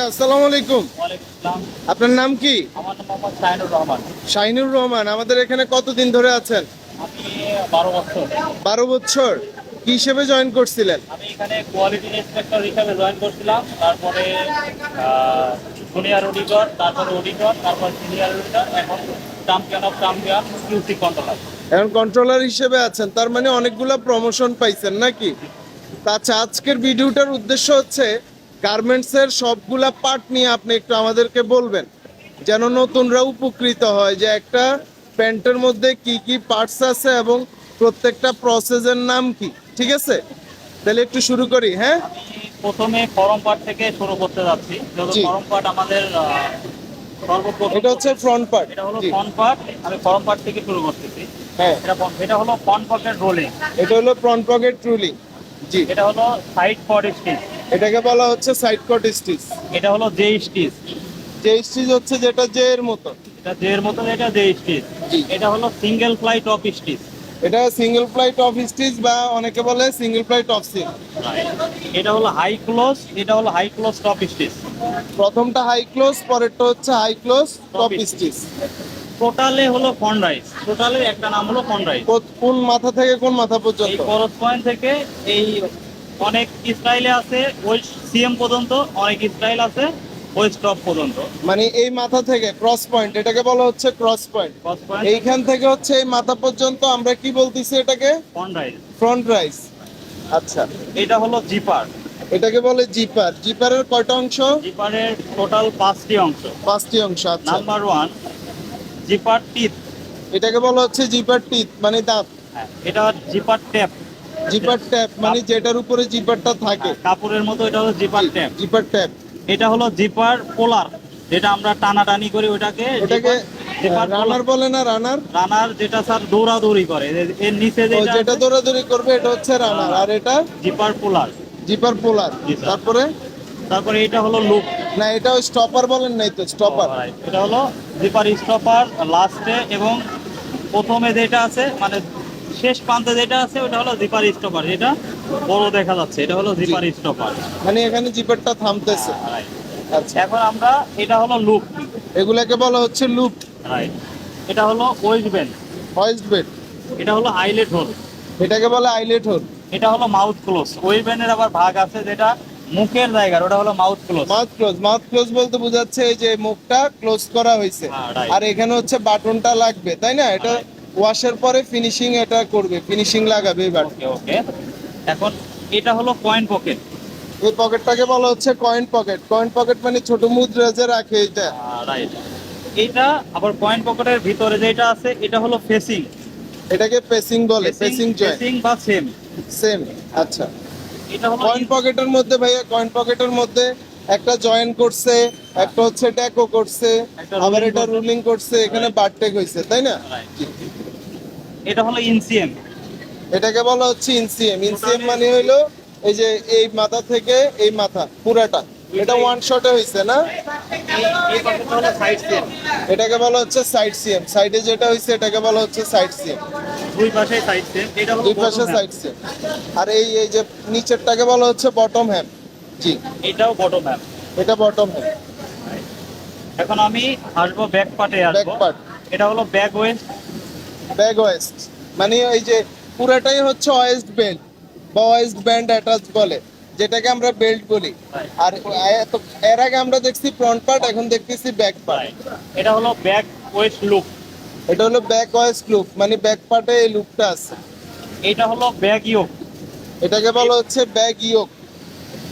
আসসালামু আলাইকুম। ওয়ালাইকুম আসসালাম। আপনার নাম কি? আমার নাম মোহাম্মদ শাহিনুর রহমান। শাহিনুর রহমান। আমাদের এখানে কতদিন ধরে আছেন? আমি 12 বছর। 12 বছর। কি হিসেবে জয়েন করছিলেন? আমি এখানে কোয়ালিটি ইন্সপেক্টর হিসাবে জয়েন করছিলাম, তারপরে জুনিয়র অডিটর, তারপরে অডিটর, তারপর সিনিয়র অডিটর, এখন champion of champion QC controller. এখন কন্ট্রোলার হিসেবে আছেন, তার মানে অনেকগুলো প্রমোশন পাইছেন নাকি? আচ্ছা, আজকের ভিডিওটার উদ্দেশ্য হচ্ছে গার্মেন্টসের সবগুলা পার্ট নিয়ে আপনি একটু আমাদেরকে বলবেন, যেন নতুনরা উপকৃত হয় যে একটা প্যান্টের মধ্যে কি কি পার্টস আছে এবং প্রত্যেকটা প্রসেসের নাম কি। ঠিক আছে, তাহলে একটু শুরু করি। হ্যাঁ, আমি প্রথমে ফরম পার্ট থেকে শুরু করতে যাচ্ছি। যেহেতু জি। ফরম পার্ট আমাদের সর্বপ্রথম, এটা হচ্ছে ফ্রন্ট পার্ট। এটা হলো জি, ফ্রন্ট পার্ট। আমি ফরম পার্ট থেকে শুরু করতেছি। হ্যাঁ, এটা হলো ফ্রন্ট পকেট রোলিং। এটা হলো ফ্রন্ট পকেট রুলিং। জি, এটা হলো সাইড কট স্টিচ। এটাকে বলা হচ্ছে সাইড কট স্টিচ। এটা হলো জে স্টিচ। যে স্টিচ হচ্ছে যেটা জে এর মতো। এটা জে এর মতো, এটা জে স্টিচ। জি। এটা হলো সিঙ্গেল ফ্লাই টপ স্টিচ। এটা সিঙ্গেল প্লাই টপ স্টিচ বা অনেকে বলে সিঙ্গেল প্লাই টপ সিল। এটা হলো হাই ক্লোজ। এটা হলো হাই ক্লোজ টপ স্টিচ। প্রথমটা হাই ক্লোজ, পরেরটা হচ্ছে হাই ক্লোজ টপ স্টিচ। টোটালে হলো ফন্ট রাইস। টোটালে একটা নাম হলো ফন্ট রাইস। কোন মাথা থেকে কোন মাথা এই পর্যন্ত? করস পয়েন্ট থেকে এই অনেক স্টাইলে আছে ওই সিএম পর্যন্ত, অনেক স্টাইল আছে ওই স্টপ পর্যন্ত। মানে এই মাথা থেকে ক্রস পয়েন্ট, এটাকে বলা হচ্ছে ক্রস পয়েন্ট। ক্রস পয়েন্ট এইখান থেকে হচ্ছে এই মাথা পর্যন্ত আমরা কি বলতেছি এটাকে? Font rice. Front rice. আচ্ছা, এটা হলো জিপার। এটাকে বলে জিপার। জিপারের কয়টা অংশ? জিপারের টোটাল 5টি অংশ। 5টি অংশ। আচ্ছা, নাম্বার 1 জিপার টিথ। এটাকে বলা হচ্ছে জিপার টিথ মানে দাঁত। এটা জিপার ট্যাপ। জিপার ট্যাপ মানে যেটার উপরে জিপারটা থাকে। কাপড়ের মতো, এটা হলো জিপার ট্যাপ। Zipper tap. এটা হলো জিপার পোলার, যেটা আমরা টানাটানি করি ওটাকে এটাকে জিপার রানার বলে না? রানার। রানার যেটা স্যার দৌড়াদৌড়ি করে, এর নিচে যেটা দৌড়াদৌড়ি করবে এটা হচ্ছে রানার, আর এটা জিপার পোলার। জিপার পোলার। জি, স্যার। তারপরে এটা হলো লুপ। না, এটা স্টপার বলেন নাই তো? স্টপার। এটা হলো জিপার স্টপার লাস্টে, এবং প্রথমে যেটা আছে মানে শেষ প্রান্তে যেটা আছে ওটা হলো জিপার স্টপার, যেটা বড় দেখা যাচ্ছে এটা হলো জিপার স্টপার। মানে এখানে জিপারটা থামতেছে। আচ্ছা, এখন আমরা, এটা হলো লুপ। এগুলাকে বলা হচ্ছে লুপ। রাইট। এটা হলো ওয়েস্ট ব্যান্ড। Hoist bed. এটা হলো আইলেট হোল। এটাকে বলে আইলেট হোল। এটা হলো মাউথ ক্লোজ। ওয়েস্ট ব্যান্ডের আবার ভাগ আছে, যেটা মুখের জায়গা, ওটা হলো mouth close. Mouth close. Mouth close বলতে বোঝাচ্ছে এই যে মুখটা ক্লোজ করা হয়েছে, right. আর এখানে হচ্ছে বাটনটা লাগবে, তাই না? এটা ওয়াশের পরে ফিনিশিং এটা করবে, ফিনিশিং লাগাবে এবার। ওকে ওকে। এখন এটা হলো কয়েন পকেট। এই পকেটটাকে বলা হচ্ছে কয়েন পকেট। কয়েন পকেট মানে ছোট মুদ্রা যে রাখে এটা। রাইট। এইটা আবার কয়েন পকেটের ভিতরে যেটা আছে এটা হলো ফেসিং। এটাকে পেসিং বলে, পেসিং জয়েন্ট। ফেসিং বা সেম। সেম। আচ্ছা, এটা হলো কয়েন পকেটের মধ্যে ভাইয়া, কয়েন পকেটের মধ্যে একটা জয়েন করছে, একটা হচ্ছে ডেকো করছে, একটা আবার ruling এটা করছে। রুলিং করছে, এখানে বারটেক হইছে, তাই না? এটা হলো ইনসিএম। এটাকে বলা হচ্ছে ইনসিএম। ইনসিএম মানে হইলো এই যে এই মাথা থেকে এই মাথা পুরাটা, এটা ওয়ান শটে হইছে না? এই পকেটটা হলো সাইড সিএম। এটাকে বলা হচ্ছে সাইড সিএম। সাইডে যেটা হইছে এটাকে বলা হচ্ছে সাইড সিএম। দুই পাশে সাইড সিএম। এটা হলো দুই পাশে bottom সাইড hand। সিএম। আর এই এই যে নিচেরটাকে বলা হচ্ছে বটম হ্যাম। জি, এটাও বটম হ্যাম। এটা বটম হ্যাম। এখন আমি আসবো ব্যাক পার্টে ব্যাক আসবো। পার্ট। এটা হলো ব্যাক ওয়েস্ট। ব্যাক ওয়েস্ট মানে এই যে পুরাটাই হচ্ছে ওয়েস্ট বেল্ট বা ওয়েস্ট ব্যান্ড অ্যাটাচ বলে, যেটাকে আমরা বেল্ট বলি। আর এর আগে আমরা দেখছি ফ্রন্ট পার্ট, এখন দেখতেছি ব্যাক পার্ট। এটা হলো ব্যাক ওয়েস্ট লুপ। এটা হলো ব্যাক ওয়েস্ট লুপ, মানে ব্যাক পার্টে এই লুপটা আছে। এটা হলো ব্যাক ইয়োক। এটাকে বলা হচ্ছে ব্যাক ইয়োক,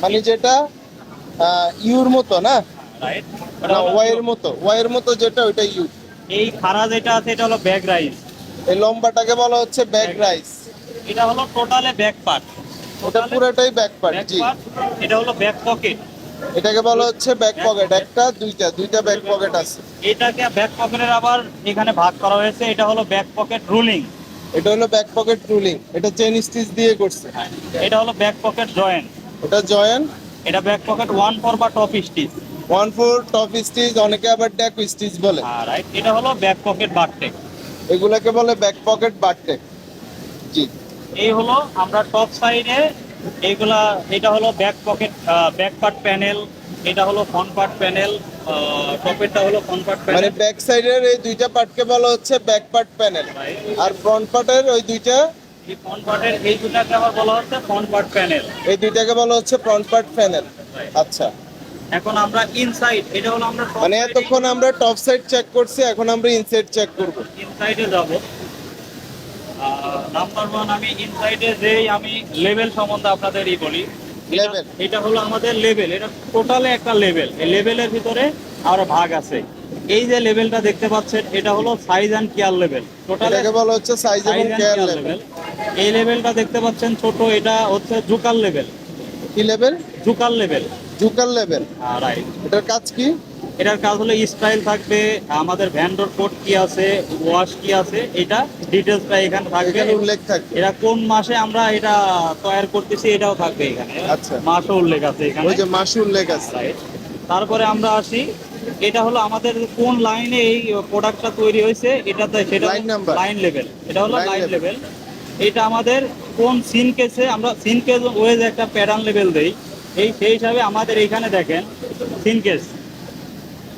মানে যেটা ইউর মতো না? রাইট। না, ওয়াইয়ের মতো। ওয়াইয়ের মতো যেটা ওইটা ইউ। এই খাড়া যেটা আছে এটা হলো ব্যাক রাইজ। এই লম্বাটাকে বলা হচ্ছে ব্যাক রাইস। এটা হলো টোটালে ব্যাক পার্ট। ওটা পুরোটাই ব্যাক পার্ট। জি, এটা হলো ব্যাক পকেট। এটাকে বলা হচ্ছে ব্যাক পকেট। একটা দুইটা ব্যাক পকেট আছে। এটাকে ব্যাক পকেটের আবার এখানে ভাগ করা হয়েছে। এটা হলো ব্যাক পকেট রুলিং। এটা হলো ব্যাক পকেট রুলিং, এটা চেন স্টিচ দিয়ে করছে। এটা হলো ব্যাক পকেট জয়েন্ট। এটা জয়েন। এটা ব্যাক পকেট 1/4 বা টপ স্টিচ। 1/4 টপ স্টিচ, অনেকে আবার ড্যাক স্টিচ বলে। রাইট। এটা হলো ব্যাক পকেট বারটেক। এগুলাকে বলে ব্যাক পকেট বারটেক। জি, এই হলো আমরা টপ সাইডে এইগুলা, এটা হলো back pocket, back part panel, এটা হলো ফ্রন্ট পার্ট প্যানেল, টপেরটা হলো ফ্রন্ট পার্ট মানে প্যানেল। ব্যাক সাইডের এই দুইটা পার্টকে বলা হচ্ছে ব্যাক পার্ট প্যানেল, আর ফ্রন্ট পার্টের ওই দুইটা, এই ফ্রন্ট পার্টের এই দুটাকে আবার বলা হচ্ছে ফ্রন্ট পার্ট প্যানেল। এই দুইটাকে বলা হচ্ছে ফ্রন্ট পার্ট প্যানেল। আচ্ছা, এখন আমরা ইনসাইড, এটা হলো আমরা মানে এতক্ষণ আমরা টপ সাইড চেক করছি, এখন আমরা ইনসাইড চেক করব। ইনসাইডে যাব। নাম্বার ওয়ান, আমি ইনসাইডে যেই আমি লেভেল সম্বন্ধে আপনাদেরই বলি। Level? এটা হলো আমাদের লেভেল, এটা টোটালে একটা লেভেল। এই লেভেলের ভিতরে আরো ভাগ আছে। এই যে লেভেলটা দেখতে পাচ্ছেন, এটা হলো সাইজ অ্যান্ড কেয়ার লেভেল। টোটালে এটাকে বলা হচ্ছে সাইজ এবং কেয়ার লেভেল। লেভেল। এই লেভেলটা দেখতে পাচ্ছেন ছোট, এটা হচ্ছে জুকার লেভেল। কি লেভেল? জুকার লেভেল। জুকার লেভেল। রাইট। এটার কাজ কি? এটার কাজ হলো স্টাইল থাকবে, আমাদের ভ্যান্ডর কোড কি আছে, ওয়াশ কি আছে, এটা ডিটেলসটা এখানে থাকবে। এখানে উল্লেখ থাকবে। এটা কোন মাসে আমরা এটা তৈরি করতেছি এটাও থাকবে এখানে। আচ্ছা। মাসও উল্লেখ আছে এখানে। ওই যে মাসে উল্লেখ আছে। Right. তারপরে আমরা আসি, এটা হলো আমাদের কোন লাইনে এই প্রোডাক্টটা তৈরি হয়েছে, এটাতে সেটা Line number. Line level. এটা হলো Line লাইন level. লেভেল। এটা আমাদের কোন সিন কেসে, আমরা সিন কেস ওয়েজ একটা প্যাটার্ন লেভেল দেই। সেই হিসাবে আমাদের এইখানে দেখেন সিন কেস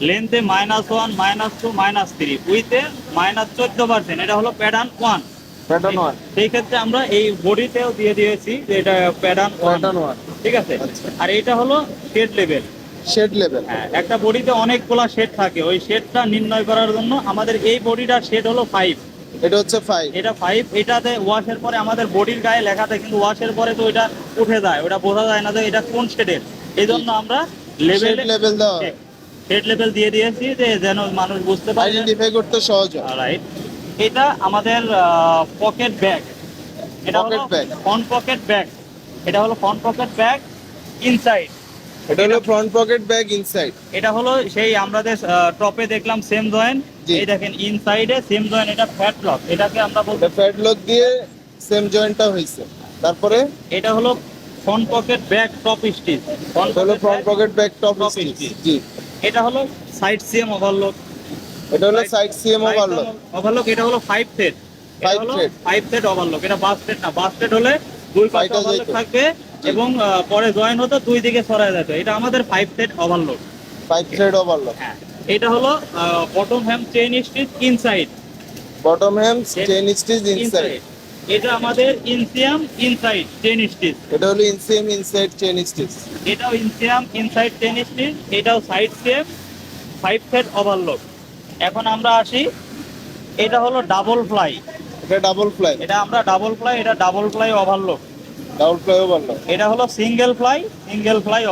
লেন্থে -1, -2, -3, উইথে -14%, এটা হলো প্যাটার্ন 1। প্যাটার্ন 1। সেই ক্ষেত্রে আমরা এই বডিতেও দিয়ে দিয়েছি যে এটা প্যাটার্ন 1। প্যাটার্ন 1। ঠিক আছে। আচ্ছা। আর এটা হলো শেড লেভেল। Shade level. হ্যাঁ, একটা বডিতে অনেকগুলা শেড থাকে, ওই শেডটা নির্ণয় করার জন্য আমাদের এই বডিটার শেড হলো 5। এটা হচ্ছে 5। এটা 5, এটাতে ওয়াশের পরে আমাদের বডির গায়ে লেখা থাকে, কিন্তু ওয়াশের পরে তো এটা উঠে যায়, ওটা বোঝা যায় না যে এটা কোন শেডের। এই জন্য আমরা শেড লেভেল দাও, শেড লেভেল দিয়ে দিয়েছি যে যেন মানুষ বুঝতে পারে। আইডেন্টিফাই করতে সহজ হয়। রাইট। এটা আমাদের পকেট ব্যাগ। এটা হলো Pocket bag। Front pocket bag. এটা হলো ফ্রন্ট পকেট ব্যাগ ইনসাইড। এটা হলো ফ্রন্ট পকেট ব্যাগ ইনসাইড। এটা হলো সেই আমাদের টপে দেখলাম সেম জয়েন্ট, জি। এই দেখেন ইনসাইডে সেম জয়েন্ট, এটা ফ্যাট লক। এটাকে আমরা বলতে, এটা ফ্যাট লক দিয়ে সেম জয়েন্টটা হইছে। তারপরে এটা হলো front pocket back top stitch. এটা হলো front pocket bag top Top stitch. stitch। জি। এটা হলো সাইড সিএম ওভারলক। এটা হলো সাইড সিএম ওভারলক। ওভারলক, এটা হলো 5 thread. Five thread। 5 thread overlock. এটা বাস্টেড না, বাস্টেড হলে দুই পাশে Fight-টা ওভারলক যেত। থাকবে এবং পরে জয়েন হতো, দুই দিকে সরায় যেত। এটা আমাদের 5 থ্রেড ওভারলক। 5 thread overlock. হ্যাঁ। এটা হলো বটম হ্যাম চেইন স্টিচ ইনসাইড। বটম হ্যাম চেইন স্টিচ ইনসাইড। এটা আমাদের ইনসিয়াম ইনসাইড চেইন স্টিচ। এটা হলো ইনসিএম ইনসাইড চেইন স্টিচ। এটাও ইনসিয়াম ইনসাইড চেইন স্টিচ, এটাও সাইড সেম 5 থ্রেড ওভারলক। এখন আমরা আসি, এটা হলো ডাবল ফ্লাই। এটা ডাবল ফ্লাই। এটা আমরা ডাবল ফ্লাই, এটা double fly overlock. Double fly overlock. এটা হলো single fly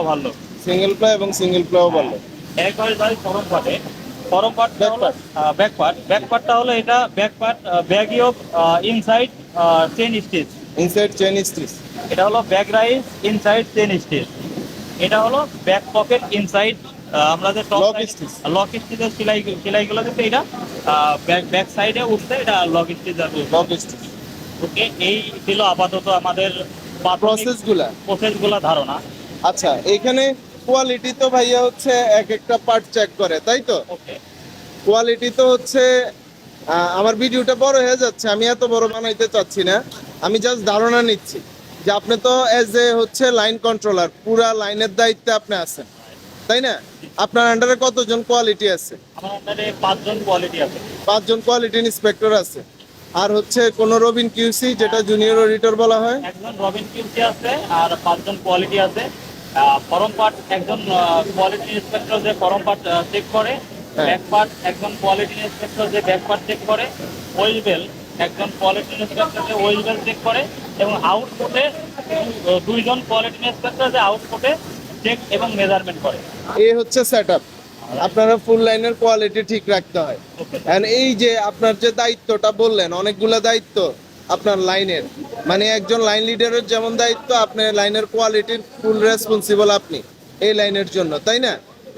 overlock. Single fly এবং সিঙ্গেল ফ্লাই ওভারলক। একবারে যাই ফরম পার্টে। ফরম পার্টটা Back হলো ব্যাক পার্ট। ব্যাক পার্টটা হলো এটা back part baggy of inside chain stitch. Inside chain stitch. এটা হলো back rise inside chain stitch. এটা হলো ব্যাক পকেট ইনসাইড আমাদের top Lock side stitch। Lock স্টিচের সেলাইগুলো দিতে, এটা ব্যাক সাইডে উঠতে এটা লক স্টিচ আর লক স্টিচ। ওকে। এই ছিল আপাতত আমাদের প্রসেসগুলা। প্রসেসগুলো ধারণা। আচ্ছা, এখানে কোয়ালিটি তো ভাইয়া হচ্ছে এক একটা পার্ট চেক করে, তাই তো? ওকে। কোয়ালিটি তো হচ্ছে আমার ভিডিওটা বড় হয়ে যাচ্ছে, আমি এত বড় বানাইতে চাচ্ছি না, আমি জাস্ট ধারণা নিচ্ছি যে আপনি তো এজ এ হচ্ছে লাইন কন্ট্রোলার, পুরা লাইনের দায়িত্বে আপনি আছেন, তাই না? আপনার আন্ডারে কতজন কোয়ালিটি আছে? আমার আন্ডারে 5 জন কোয়ালিটি আছে। 5 জন কোয়ালিটি ইন্সপেক্টর আছে। আর হচ্ছে কোন রবিন কিউসি, যেটা জুনিয়র অডিটর বলা হয়। একজন রবিন কিউসি আছে আর 5 জন কোয়ালিটি আছে। ফরম পার্ট একজন কোয়ালিটি ইন্সপেক্টর যে ফরম পার্ট চেক করে। হ্যাঁ। ব্যাক পার্ট একজন কোয়ালিটি ইন্সপেক্টর যে ব্যাক পার্ট চেক করে। ওয়েল বেল একজন কোয়ালিটি ইন্সপেক্টর যে ওয়েল বেল চেক করে। এবং আউটপুটে 2 জন কোয়ালিটি ইন্সপেক্টর যে আউটপুটে চেক এবং মেজারমেন্ট করে। এই হচ্ছে সেটআপ। আপনারা ফুল লাইনের কোয়ালিটি ঠিক রাখতে হয়। And এই যে আপনার যে দায়িত্বটা বললেন, অনেকগুলো দায়িত্ব আপনার লাইনের, মানে একজন লাইন লিডারের যেমন দায়িত্ব, আপনার লাইনের কোয়ালিটির ফুল রেসপন্সিবল আপনি এই লাইনের জন্য, তাই না?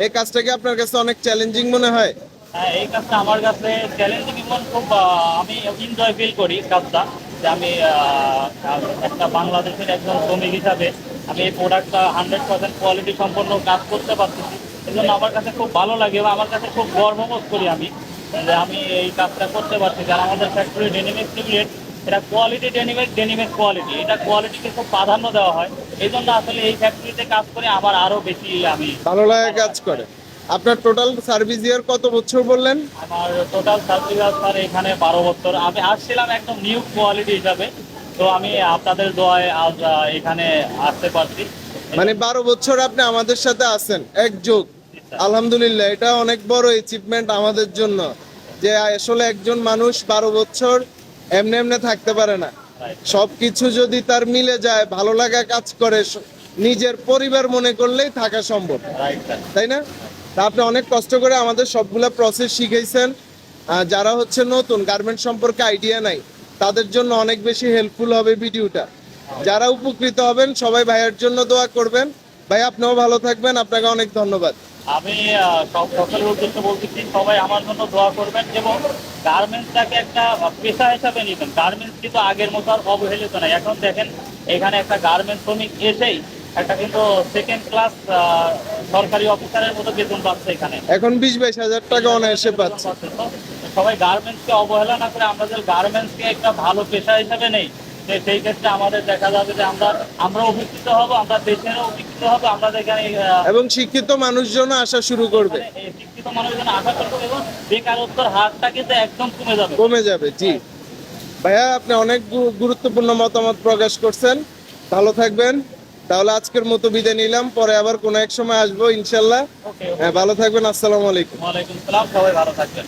এই কাজটা কি আপনার কাছে অনেক চ্যালেঞ্জিং মনে হয়? হ্যাঁ, এই কাজটা আমার কাছে চ্যালেঞ্জিং এবং খুব আমি এনজয় ফিল করি কাজটা, যে আমি একটা বাংলাদেশের একজন শ্রমিক হিসাবে আমি এই প্রোডাক্টটা 100% কোয়ালিটি সম্পন্ন কাজ করতে পারতেছি। এই জন্য আমার কাছে খুব ভালো লাগে এবং আমার কাছে খুব গর্ববোধ করি আমি যে আমি এই কাজটা করতে পারছি। যারা আমাদের ফ্যাক্টরি ডেনিমিক্স লিমিটেড, এটা কোয়ালিটি ডেনিমিক্স কোয়ালিটি, এটা কোয়ালিটিকে খুব প্রাধান্য দেওয়া হয়। এই জন্য আসলে এই ফ্যাক্টরিতে কাজ করে আমার আরো বেশি আমি ভালো লাগে কাজ করে। আপনার টোটাল সার্ভিস ইয়ার কত বছর বললেন? আমার টোটাল সার্ভিস স্যার এখানে 12 বছর। আমি আসছিলাম একদম নিউ কোয়ালিটি হিসাবে, তো আমি আপনাদের দোয়ায় আজ এখানে আসতে পারছি। মানে 12 বছর আপনি আমাদের সাথে আছেন এক যোগ। জি, স্যার। আলহামদুলিল্লাহ, এটা অনেক বড় অ্যাচিভমেন্ট আমাদের জন্য, যে আসলে একজন মানুষ 12 বছর এমনি এমনি থাকতে পারে না। Right. সবকিছু যদি তার মিলে যায়, ভালো লাগা কাজ করে, নিজের পরিবার মনে করলেই থাকা সম্ভব, রাইট স্যার। তাই না? তা আপনি অনেক কষ্ট করে আমাদের সবগুলা প্রসেস শিখাইছেন। যারা হচ্ছে নতুন, গার্মেন্ট সম্পর্কে আইডিয়া নাই, তাদের জন্য অনেক বেশি হেল্পফুল হবে ভিডিওটা। যারা উপকৃত হবেন সবাই ভাইয়ের জন্য দোয়া করবেন। ভাই আপনিও ভালো থাকবেন, আপনাকে অনেক ধন্যবাদ। আমি সকলের উদ্দেশ্যে বলতেছি, সবাই আমার জন্য দোয়া করবেন এবং গার্মেন্টসটাকে একটা পেশা হিসাবে নেবেন। গার্মেন্টস কিন্তু আগের মতো আর অবহেলিত নাই। এখন দেখেন এখানে একটা গার্মেন্টস শ্রমিক এসেই একটা কিন্তু সেকেন্ড ক্লাস সরকারি অফিসারের মতো বেতন পাচ্ছে এখানে। এখন 20-22 হাজার টাকা অনায়াসে পাচ্ছে। তো সবাই গার্মেন্টসকে অবহেলা না করে আমরা যদি গার্মেন্টসকে একটা ভালো পেশা হিসাবে নেই, সেই ক্ষেত্রে আমাদের দেখা যাবে যে আমরা উপকৃত হব, আমরা দেশেরও উপকৃত হব, আমরা এখানে এবং শিক্ষিত মানুষজন আসা শুরু করবে, এই শিক্ষিত মানুষজন আশা করবো এবং বেকারত্বের হারটা কিন্তু একদম কমে যাবে। কমে যাবে। জি ভাইয়া, আপনি অনেক গুরুত্বপূর্ণ মতামত প্রকাশ করছেন। ভালো থাকবেন। তাহলে আজকের মতো বিদায় নিলাম, পরে আবার কোনো এক সময় আসবো ইনশাল্লাহ। ওকে, হ্যাঁ, ভালো থাকবেন। আসসালামু আলাইকুম। ওয়ালাইকুম সালাম, সবাই ভালো থাকবেন।